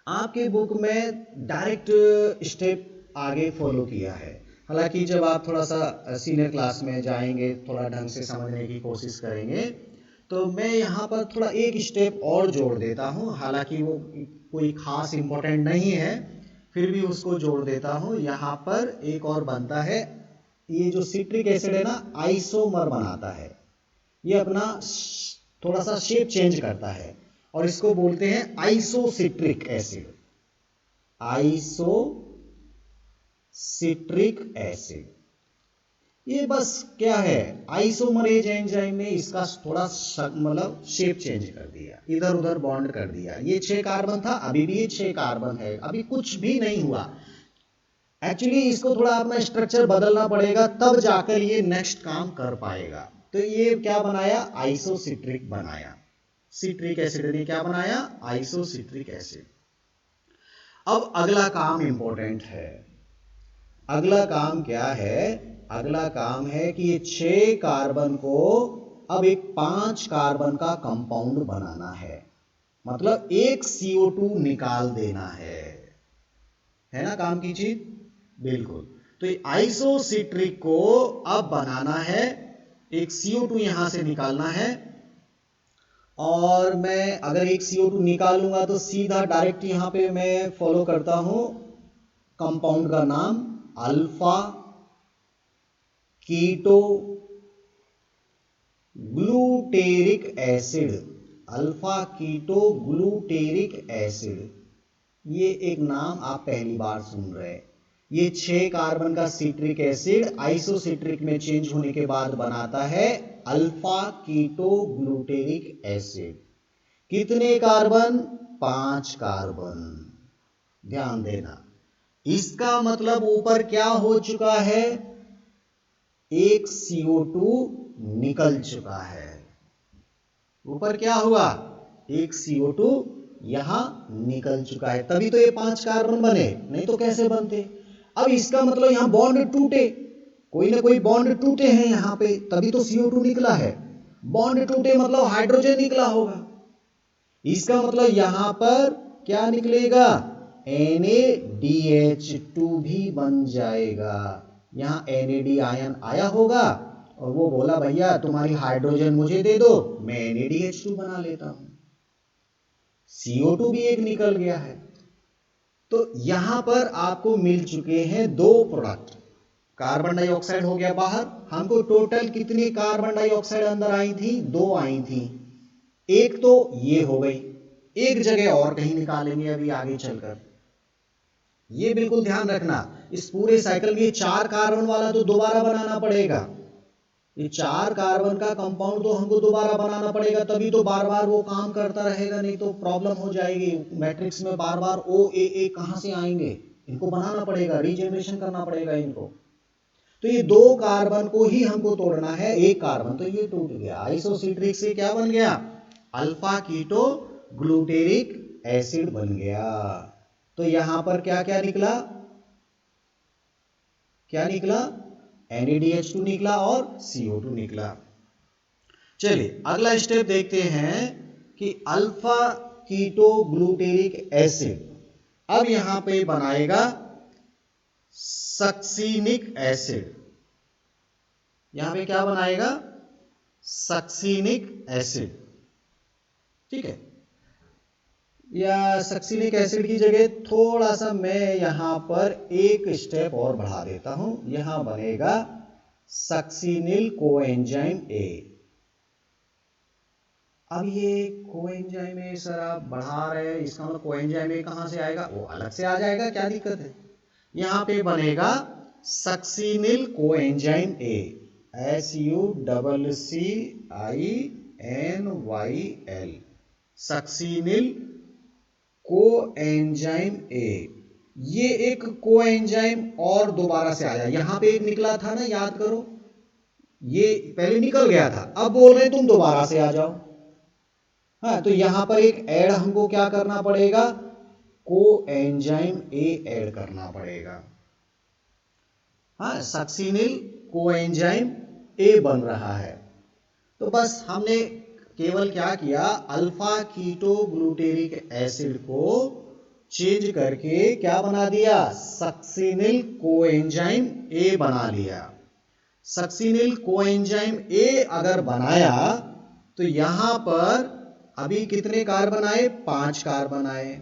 आपके बुक में डायरेक्ट स्टेप आगे फॉलो किया है, हालांकि जब आप थोड़ा सा सीनियर क्लास में जाएंगे, थोड़ा ढंग से समझने की कोशिश करेंगे, तो मैं यहाँ पर थोड़ा एक स्टेप और जोड़ देता हूँ। हालांकि वो कोई खास इंपॉर्टेंट नहीं है, फिर भी उसको जोड़ देता हूं। यहां पर एक और बनता है, ये जो सिट्रिक एसिड है ना, आइसोमर बनाता है। ये अपना थोड़ा सा शेप चेंज करता है और इसको बोलते हैं आइसोसिट्रिक एसिड। Isocitric acid. ये बस क्या है, आइसोमरेज एंजाइम ने इसका थोड़ा मतलब शेप चेंज कर दिया, इधर उधर बॉन्ड कर दिया। ये 6 कार्बन था, अभी भी ये 6 कार्बन है, अभी कुछ भी नहीं हुआ। एक्चुअली इसको थोड़ा अपना स्ट्रक्चर बदलना पड़ेगा, तब जाकर ये नेक्स्ट काम कर पाएगा। तो ये क्या बनाया, आइसोसिट्रिक बनाया। सिट्रिक एसिड ने क्या बनाया, आइसोसिट्रिक एसिड। अब अगला काम इंपॉर्टेंट है। अगला काम क्या है, अगला काम है कि ये 6 कार्बन को अब एक 5 कार्बन का कंपाउंड बनाना है, मतलब एक CO2 निकाल देना है ना काम की चीज, बिल्कुल। तो ये आइसोसिट्रिक को अब बनाना है, एक CO2 यहां से निकालना है। और मैं अगर एक CO2 निकालूंगा तो सीधा डायरेक्ट यहां पे मैं फॉलो करता हूं कंपाउंड का नाम, alpha keto glutaric acid. Alpha keto glutaric acid, ये एक नाम आप पहली बार सुन रहे हैं। ये 6 कार्बन का सिट्रिक एसिड आइसोसिट्रिक में चेंज होने के बाद बनाता है अल्फा कीटो ग्लूटेरिक एसिड। कितने कार्बन, 5 कार्बन। ध्यान देना, इसका मतलब ऊपर क्या हो चुका है, एक CO2 निकल चुका है। ऊपर क्या हुआ, एक CO2 यहां निकल चुका है, तभी तो ये 5 कार्बन बने, नहीं तो कैसे बनते। अब इसका मतलब यहां बॉन्ड टूटे, कोई ना कोई बॉन्ड टूटे हैं यहां पे, तभी तो CO2 निकला है। बॉन्ड टूटे मतलब हाइड्रोजन निकला होगा। इसका मतलब यहां पर क्या निकलेगा, NaDH2 भी बन जाएगा। यहां NAD आयन आया होगा और वो बोला भैया तुम्हारी हाइड्रोजन मुझे दे दो, मैं NaDH2 बना लेता हूं। CO2 भी एक निकल गया है। तो यहां पर आपको मिल चुके हैं 2 प्रोडक्ट। कार्बन डाइऑक्साइड हो गया बाहर। हमको टोटल कितनी कार्बन डाइऑक्साइड अंदर आई थी, 2 आई थी। एक तो ये हो गई, एक जगह और कहीं निकालेंगे अभी आगे चलकर। ये बिल्कुल ध्यान रखना, इस पूरे साइकिल में 4 कार्बन वाला तो दोबारा बनाना पड़ेगा। ये 4 कार्बन का कंपाउंड तो हमको दोबारा बनाना पड़ेगा, तभी तो बार बार वो काम करता रहेगा, नहीं तो प्रॉब्लम हो जाएगी। मैट्रिक्स में बार बार OAA कहां से आएंगे, इनको बनाना पड़ेगा, रीजनरेशन करना पड़ेगा इनको। तो ये 2 कार्बन को ही हमको तोड़ना है, एक कार्बन तो ये टूट गया। आइसोसिट्रिक से क्या बन गया, अल्फा कीटो ग्लूटेरिक एसिड बन गया। तो यहां पर क्या क्या निकला, क्या निकला, NaDH2 निकला और CO2 निकला। चलिए अगला स्टेप देखते हैं कि अल्फा कीटो ग्लूटेरिक एसिड अब यहां पे बनाएगा सक्सिनिक एसिड। यहां पे क्या बनाएगा, सक्सिनिक एसिड, ठीक है। या सक्सिनिक एसिड की जगह थोड़ा सा मैं यहां पर एक स्टेप और बढ़ा देता हूं, यहां बनेगा सक्सिनिल कोएंजाइम A। अब ये कोएंजाइम A सर आप बढ़ा रहे हैं, इसका मतलब कोएंजाइम A कहां से आएगा, वो अलग से आ जाएगा, क्या दिक्कत है। यहां पे बनेगा succinyl coenzyme A, SUCCINYL, succinyl coenzyme A। ये एक कोएंजाइम और दोबारा से आया, यहां पे एक निकला था ना, याद करो, ये पहले निकल गया था, अब बोल रहे तुम दोबारा से आ जाओ। हाँ, तो यहां पर एक ऐड हमको क्या करना पड़ेगा, कोएंजाइम A ऐड करना पड़ेगा। हाँ, सक्सिनिल कोएंजाइम A बन रहा है। तो बस हमने केवल क्या किया, अल्फा कीटो ग्लूटेरिक एसिड को चेंज करके क्या बना दिया, सक्सिनिल कोएंजाइम A बना लिया। सक्सिनिल कोएंजाइम A अगर बनाया तो यहां पर अभी कितने कार्बन आए, 5 कार्बन आए,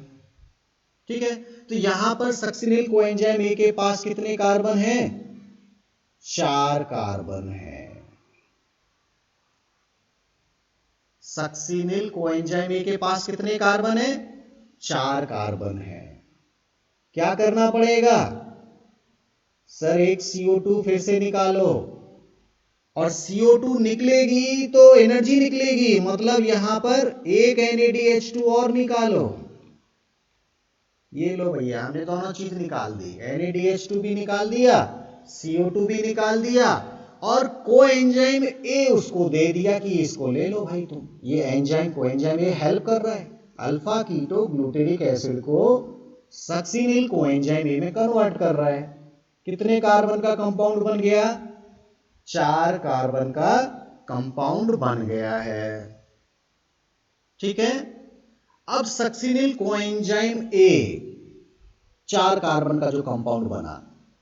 ठीक है, तो यहां पर सक्सिनिल कोएंजाइम ए के पास कितने कार्बन हैं? 4 कार्बन है। सक्सिनिल कोएंजाइम ए के पास कितने कार्बन है? 4 कार्बन है। क्या करना पड़ेगा सर? एक CO2 फिर से निकालो, और CO2 निकलेगी तो एनर्जी निकलेगी, मतलब यहां पर एक NADH2 और निकालो। ये लो भैया, हमने दोनों चीज निकाल दी, NADH2 भी निकाल दिया, CO2 भी निकाल दिया, और कोएंजाइम ए उसको दे दिया कि इसको ले लो भाई तुम। ये एंजाइम कोएंजाइम ए हेल्प कर रहा है, अल्फा कीटो ग्लूटेरिक एसिड को सक्सिनिल कोएंजाइम ए में कन्वर्ट कर रहा है। कितने कार्बन का कंपाउंड बन गया? 4 कार्बन का कंपाउंड बन गया है। ठीक है, अब सक्सिनिल कोएंजाइम ए 4 कार्बन का जो कंपाउंड बना,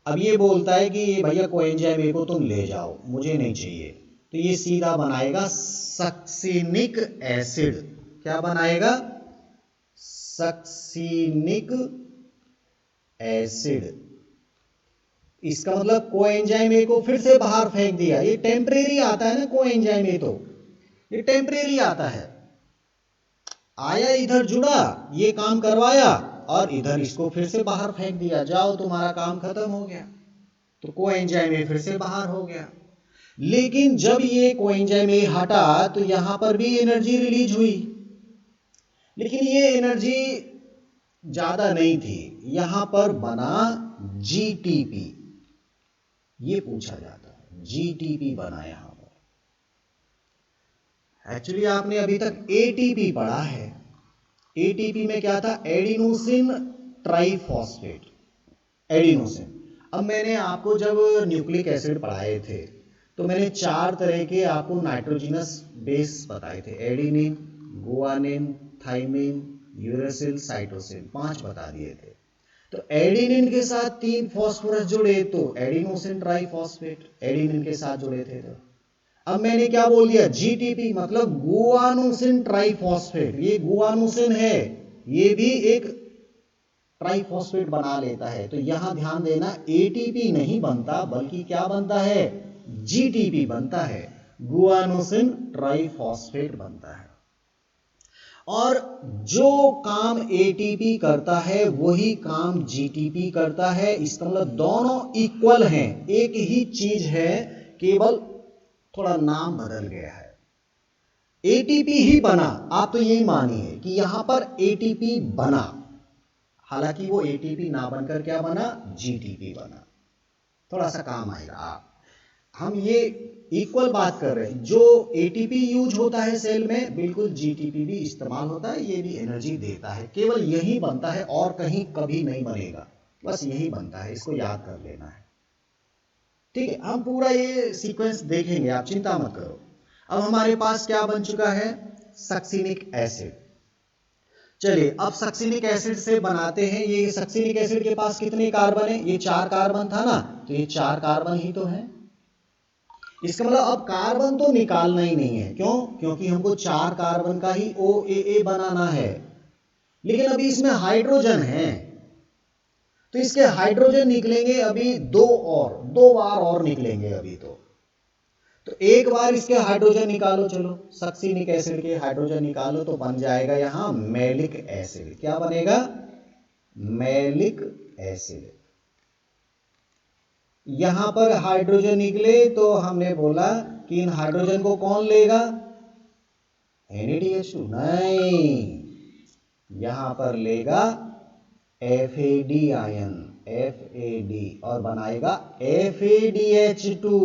अब ये बोलता है कि ये भैया कोएंजाइम ए को तुम ले जाओ, मुझे नहीं चाहिए, तो ये सीधा बनाएगा सक्सिनिक एसिड। क्या बनाएगा? Succinic acid. इसका मतलब कोएंजाइम ए को फिर से बाहर फेंक दिया। ये टेम्परेरी आता है ना कोएंजाइम ए, तो ये टेम्परेरी आता है, आया इधर जुड़ा, ये काम करवाया, और इधर इसको फिर से बाहर फेंक दिया, जाओ तुम्हारा काम खत्म हो गया, तो कोएंजाइम ए फिर से बाहर हो गया। लेकिन जब ये कोएंजाइम ए हटा तो यहां पर भी एनर्जी रिलीज हुई, लेकिन ये एनर्जी ज्यादा नहीं थी। यहां पर बना GTP, ये पूछा जाता है, GTP बना यहां पर। एक्चुअली आपने अभी तक ATP पढ़ा है। ATP में क्या था? Adenosine triphosphate, adenosine. अब मैंने आपको जब न्यूक्लिक एसिड पढ़ाए थे तो मैंने 4 तरह के आपको नाइट्रोजिनस बेस बताए थे, adenine, guanine, thymine, uracil, cytosine, 5 बता दिए थे। तो एडिनिन के साथ 3 फास्फोरस जुड़े तो एडिनोसिन ट्राइफॉस्फेट, एडिनिन के साथ जुड़े थे। तो अब मैंने क्या बोल दिया? GTP मतलब गुआनोसिन ट्राइफॉस्फेट। ये गुआनोसिन है, ये भी एक ट्राइफॉस्फेट बना लेता है। तो यहां ध्यान देना, ATP नहीं बनता, बल्कि क्या बनता है? GTP बनता है, गुआनोसिन ट्राइफॉस्फेट बनता है। और जो काम ATP करता है वही काम GTP करता है। इसका मतलब दोनों इक्वल हैं, एक ही चीज है, केवल थोड़ा नाम बदल गया है। ATP ही बना, आप तो यही मानिए कि यहां पर ATP बना, हालांकि वो ATP ना बनकर क्या बना? GTP बना। थोड़ा सा काम आएगा। आप हम ये इक्वल बात कर रहे हैं, जो ATP यूज होता है सेल में, बिल्कुल GTP भी इस्तेमाल होता है, ये भी एनर्जी देता है। केवल यही बनता है और कहीं कभी नहीं बनेगा, बस यही बनता है, इसको याद कर लेना है। ठीक है, हम पूरा ये सीक्वेंस देखेंगे, आप चिंता मत करो। अब हमारे पास क्या बन चुका है? Succinic acid. चलिए अब सक्सिनिक एसिड से बनाते हैं। ये सक्सिनिक एसिड के पास कितने कार्बन है? ये 4 कार्बन था ना, तो ये 4 कार्बन ही तो है। इसका मतलब अब कार्बन तो निकालना ही नहीं है। क्यों? क्योंकि हमको 4 कार्बन का ही OAA बनाना है। लेकिन अभी इसमें हाइड्रोजन है, तो इसके हाइड्रोजन निकलेंगे अभी 2 बार और निकलेंगे अभी। तो एक बार इसके हाइड्रोजन निकालो, चलो सक्सिनिक एसिड के हाइड्रोजन निकालो, तो बन जाएगा यहां मैलिक एसिड। क्या बनेगा? Malic acid. यहां पर हाइड्रोजन निकले तो हमने बोला कि इन हाइड्रोजन को कौन लेगा? NADH2 नहीं, यहां पर लेगा FAD आयन, FAD, और बनाएगा FADH2।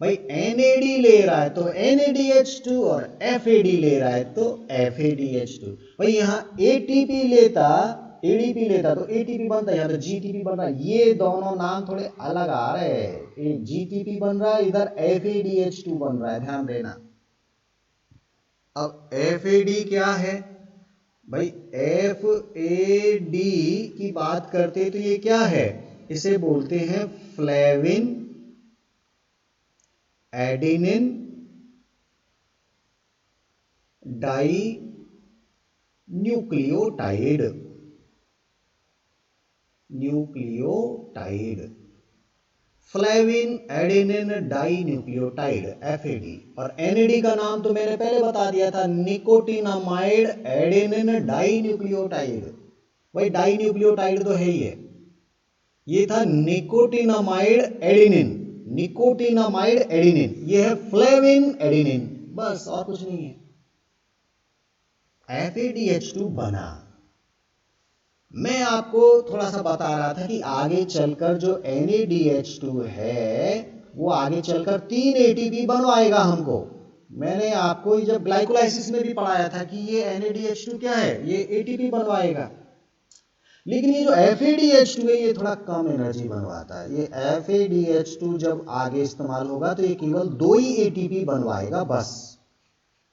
भाई NAD ले रहा है तो NADH2, और FAD ले रहा है तो FADH2। भाई यहां ATP लेता, ADP लेता तो ATP बनता, यहां तो GTP बन रहा है। ये दोनों नाम थोड़े अलग आ रहे हैं, GTP बन रहा है, इधर FADH2 बन रहा है, ध्यान देना। अब FAD क्या है? भाई FAD की बात करते तो ये क्या है? इसे बोलते हैं flavin adenine dinucleotide, nucleotide, flavin adenine dinucleotide FAD। और NAD का नाम तो मैंने पहले बता दिया था, निकोटिनामाइड एडेनिन डाई न्यूक्लियोटाइड। भाई डाई न्यूक्लियोटाइड तो है ही है, ये था निकोटिनामाइड एडेनिन, निकोटिनामाइड एडेनिन, ये है फ्लेविन एडेनिन, बस और कुछ नहीं है। FADH2 बना। मैं आपको थोड़ा सा बता रहा था कि आगे चलकर जो NADH2 है वो आगे चलकर 3 ATP बनवाएगा हमको। मैंने आपको जब ग्लाइकोलाइसिस में भी पढ़ाया था कि ये NADH2 क्या है, ये ATP बनवाएगा। लेकिन ये जो FADH2 है ये थोड़ा कम एनर्जी बनवाता है। ये FADH2 जब आगे इस्तेमाल होगा तो ये केवल 2 ही ATP बनवाएगा बस।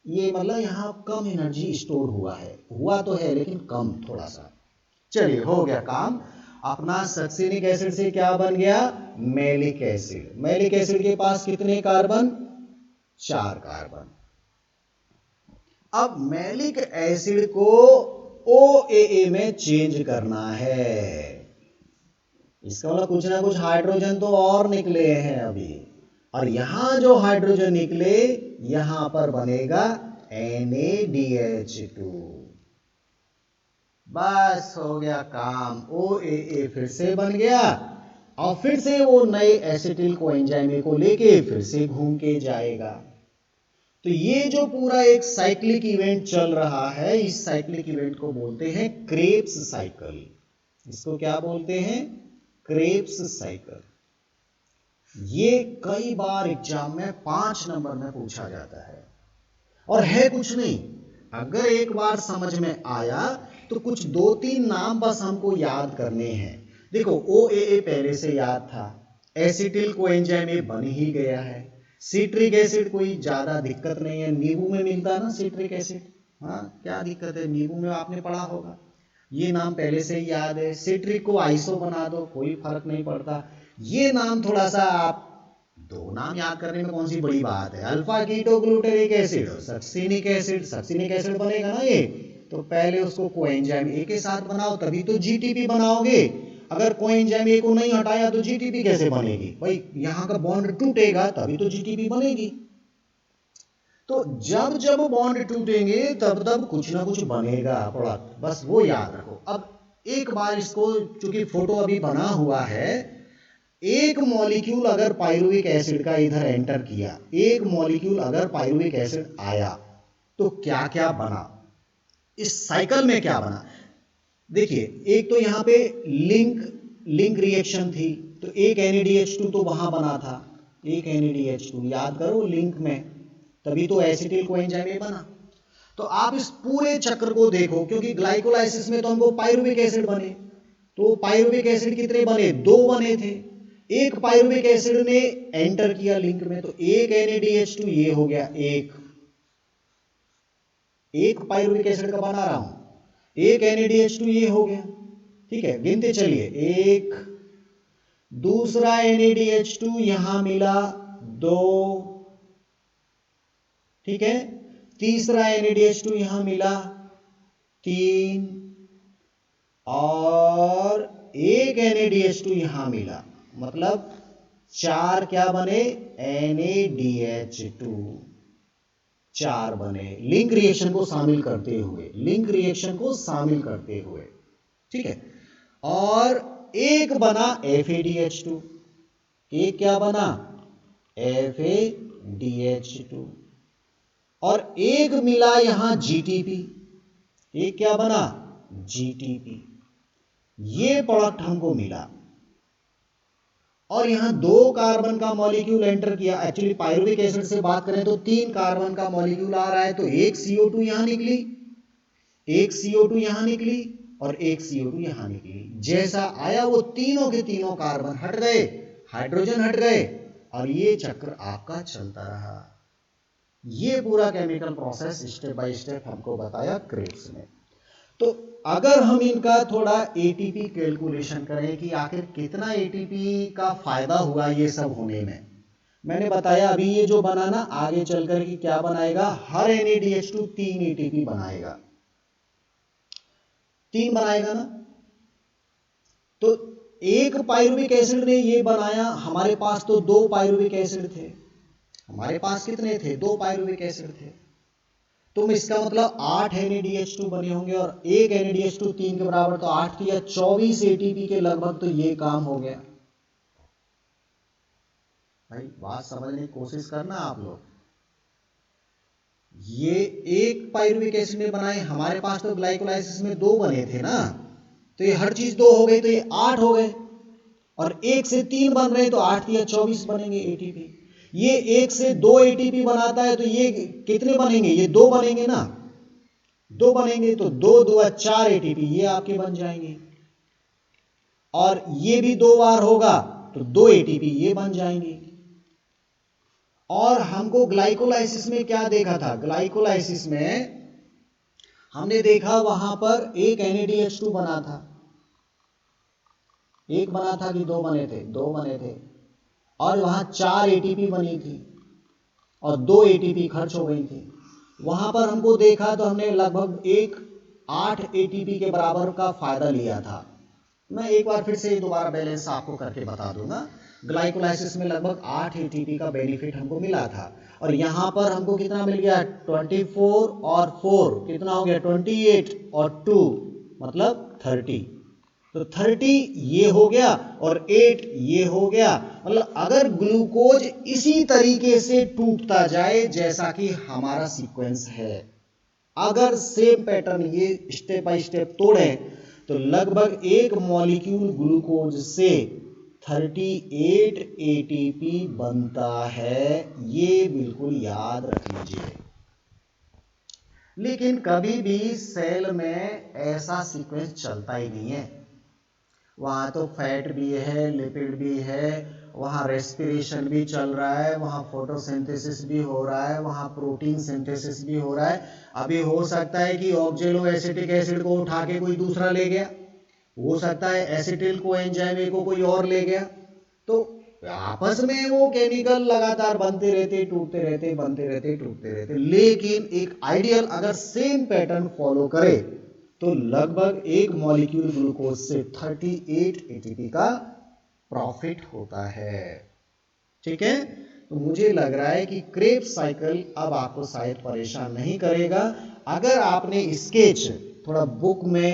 ये मतलब यहाँ कम एनर्जी स्टोर हुआ है, हुआ तो है लेकिन कम थोड़ा सा। चलिए हो गया काम अपना। सक्सिनिक एसिड से क्या बन गया, मैलिक एसिड। मैलिक एसिड के पास कितने कार्बन, 4 कार्बन। अब मैलिक एसिड को OAA में चेंज करना है, इसका मतलब कुछ ना कुछ हाइड्रोजन तो और निकले हैं अभी, और यहां जो हाइड्रोजन निकले यहां पर बनेगा NADH2। बस हो गया काम, OAA फिर से बन गया और फिर से वो नए एसिटिल कोएंजाइम को लेके फिर से घूम के जाएगा। तो ये जो पूरा एक साइक्लिक इवेंट चल रहा है, इस साइक्लिक इवेंट को बोलते हैं क्रेब्स साइकिल। इसको क्या बोलते हैं, क्रेब्स साइकिल। ये कई बार एग्जाम में 5 नंबर में पूछा जाता है और है कुछ नहीं। अगर एक बार समझ में आया तो कुछ 2-3 नाम बस हमको याद करने हैं। देखो OAA पहले से याद था, एसिटिल कोएंजाइम बन ही गया है। सिट्रिक एसिड कोई ज्यादा दिक्कत नहीं है, नींबू में मिलता ना सिट्रिक एसिड, हाँ क्या दिक्कत है, नींबू में आपने पढ़ा होगा, ये नाम पहले से ही याद है। सिट्रिक को आइसो बना दो, कोई फर्क नहीं पड़ता। ये नाम थोड़ा सा आप 2 नाम याद करने में कौन सी बड़ी बात है, अल्फा कीटोग्लूटेरिक एसिड और सक्सिनिक एसिड। सक्सिनिक एसिड बनेगा ना ये, तो पहले उसको कोएंजाइम ए के साथ बनाओ तभी तो GTP बनाओगे। अगर कोएंजाइम ए को नहीं हटाया तो GTP कैसे बनेगी भाई, यहां का बॉन्ड टूटेगा तभी तो GTP बनेगी। तो जब जब बॉन्ड टूटेंगे तब तब कुछ ना कुछ बनेगा प्रोडक्ट, बस वो याद रखो। अब एक बार इसको, चूंकि फोटो अभी बना हुआ है, एक मॉलिक्यूल अगर पाइरुविक एसिड का इधर एंटर किया, एक मॉलिक्यूल अगर पाइरुविक एसिड आया तो क्या क्या बना, इस साइकिल में क्या बना। देखिए एक तो यहां पे लिंक रिएक्शन थी, तो एक NADH2 तो वहां बना था, एक NADH2 याद करो लिंक में, तभी तो एसिटिल कोएंजाइम बना। तो आप इस पूरे चक्र को देखो, क्योंकि ग्लाइकोलाइसिस में तो हमको पाइरुविक एसिड बने, तो पाइरुविक एसिड कितने बने, 2 बने थे। एक पाइरुविक एसिड ने एंटर किया लिंक में, तो एक NADH2 ये हो गया, एक पाइरुविक एसिड का बना रहा हूं, एक NADH2 ये हो गया, ठीक है, गिनते चलिए, एक, दूसरा NADH2 यहां मिला 2, ठीक है, तीसरा NADH2 यहां मिला 3 और एक NADH2 यहां मिला, मतलब 4 क्या बने, NADH2 4 बने, लिंक रिएक्शन को शामिल करते हुए, लिंक रिएक्शन को शामिल करते हुए, ठीक है। और एक बना FADH2, एक क्या बना, FADH2, और एक मिला यहां GTP, एक क्या बना, GTP, ये प्रोडक्ट हमको मिला। और यहां 2 कार्बन का मॉलिक्यूल एंटर किया, एक्चुअली पाइरुविक एसिड से बात करें तो 3 कार्बन का मॉलिक्यूल आ रहा है, तो एक CO2 यहां निकली, एक CO2 यहां निकली और एक CO2 यहां निकली। जैसा आया वो तीनों के तीनों कार्बन हट गए, हाइड्रोजन हट गए, और ये चक्र आपका चलता रहा। ये पूरा chemical process step by step हमको बताया क्रेब्स ने। तो अगर हम इनका थोड़ा ATP कैलकुलेशन करें कि आखिर कितना ATP का फायदा हुआ ये सब होने में, मैंने बताया अभी ये जो बना ना, आगे चलकर कि क्या बनाएगा, हर NADH2 3 ATP बनाएगा, 3 बनाएगा ना। तो एक पायरुविक एसिड ने ये बनाया, हमारे पास तो 2 पायरुविक एसिड थे, हमारे पास कितने थे, 2 पायरुविक एसिड थे। तो इसका मतलब 8 NaDH2 बने होंगे और एक NaDH2 3 के बराबर, तो 8 या 24 ATP के लगभग तो ये काम हो गया। भाई बात समझने की कोशिश करना आप लोग। ये एक पायरुविक एसिड ने बनाए, हमारे पास तो ग्लाइकोलाइसिस में 2 बने थे ना, तो ये हर चीज 2 हो गई, तो ये 8 हो गए। और 1 से 3 बन रहे हैं तो 8 या 24 बनेंगे ATP। ये 1 से 2 ATP बनाता है, तो ये कितने बनेंगे, ये 2 बनेंगे ना, 2 बनेंगे, तो 2 2 4 ATP ये आपके बन जाएंगे। और ये भी 2 बार होगा तो 2 ATP ये बन जाएंगे। और हमको ग्लाइकोलाइसिस में क्या देखा था, ग्लाइकोलाइसिस में हमने देखा वहां पर एक NaDH2 बना था, एक बना था कि 2 बने थे, 2 बने थे। और वहां 4 ATP बनी थी और 2 ATP खर्च हो गई थी। वहां पर हमको देखा तो हमने लगभग 8 ATP के बराबर का फायदा लिया था। मैं एक बार फिर से दोबारा बैलेंस आपको करके बता दूंगा। ग्लाइकोलाइसिस में लगभग 8 ATP का बेनिफिट हमको मिला था, और यहां पर हमको कितना मिल गया, 24 और 4 कितना हो गया, 28 और 2 मतलब 30। तो 30 ये हो गया और 8 ये हो गया। मतलब अगर ग्लूकोज इसी तरीके से टूटता जाए जैसा कि हमारा सीक्वेंस है, अगर सेम पैटर्न ये स्टेप बाय स्टेप तोड़े, तो लगभग एक मॉलिक्यूल ग्लूकोज से 38 ATP बनता है। ये बिल्कुल याद रख लीजिए। लेकिन कभी भी सेल में ऐसा सीक्वेंस चलता ही नहीं है। वहां तो फैट भी है, लिपिड भी है, वहां रेस्पिरेशन भी चल रहा है, वहां फोटोसिंथेसिस भी हो रहा है, वहां प्रोटीन सिंथेसिस भी हो रहा है। अभी हो सकता है कि ऑक्जेलो एसिटिक एसिड को उठा के कोई दूसरा ले गया, हो सकता है एसिटिल को एंजाइम को कोई और ले गया। तो आपस में वो केमिकल लगातार बनते रहते, टूटते रहते, बनते रहते, टूटते रहते। लेकिन एक आइडियल अगर सेम पैटर्न फॉलो करे तो लगभग एक मॉलिक्यूल ग्लूकोज से 38 ATP का प्रॉफिट होता है। ठीक है, तो मुझे लग रहा है कि क्रेब्स साइकिल अब आपको शायद परेशान नहीं करेगा। अगर आपने स्केच थोड़ा बुक में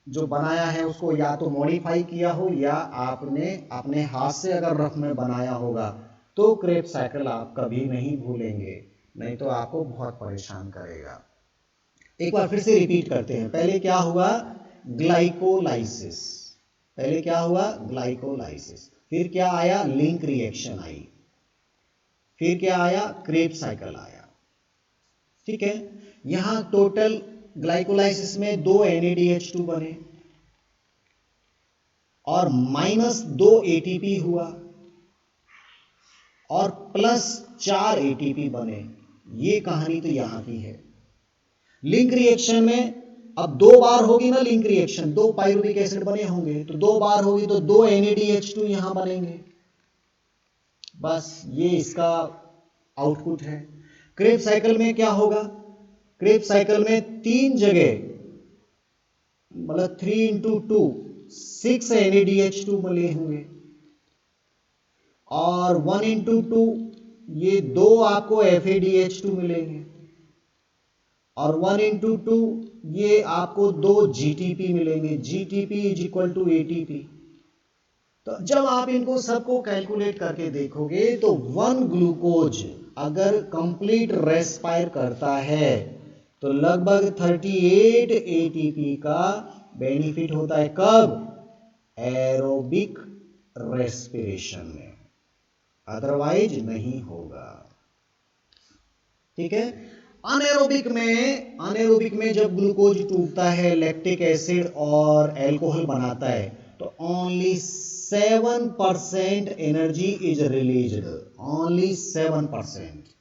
जो बनाया है उसको या तो मॉडिफाई किया हो, या आपने अपने हाथ से अगर रफ में बनाया होगा, तो क्रेब्स साइकिल आप कभी नहीं भूलेंगे, नहीं तो आपको बहुत परेशान करेगा। एक बार फिर से रिपीट करते हैं। पहले क्या हुआ, ग्लाइकोलाइसिस, पहले क्या हुआ, ग्लाइकोलाइसिस। फिर क्या आया, लिंक रिएक्शन आई। फिर क्या आया, क्रेब्स साइकिल आया। ठीक है, यहां टोटल ग्लाइकोलाइसिस में 2 NaDH2 बने और -2 ATP हुआ और +4 ATP बने। ये कहानी तो यहां की है। लिंक रिएक्शन में अब 2 बार होगी ना लिंक रिएक्शन, 2 पायरुविक एसिड बने होंगे, तो 2 बार होगी तो 2 NaDH2 यहां बनेंगे। बस ये इसका आउटपुट है। क्रेब्स साइकिल में क्या होगा, क्रेब्स साइकिल में 3 जगह मतलब 3 × 2 6 NaDH2 मिले होंगे, और 1 × 2 ये 2 आपको FADH2 मिलेंगे, और 1 × 2 ये आपको 2 GTP मिलेंगे। GTP = ATP। तो जब आप इनको सबको कैलकुलेट करके देखोगे तो 1 ग्लूकोज अगर कंप्लीट रेस्पायर करता है तो लगभग 38 ATP का बेनिफिट होता है। कब, एरोबिक रेस्पिरेशन में, अदरवाइज नहीं होगा। ठीक है, अनएरोबिक में जब ग्लूकोज टूटता है, लैक्टिक एसिड और अल्कोहल बनाता है, तो only 7% energy is released, only 7%।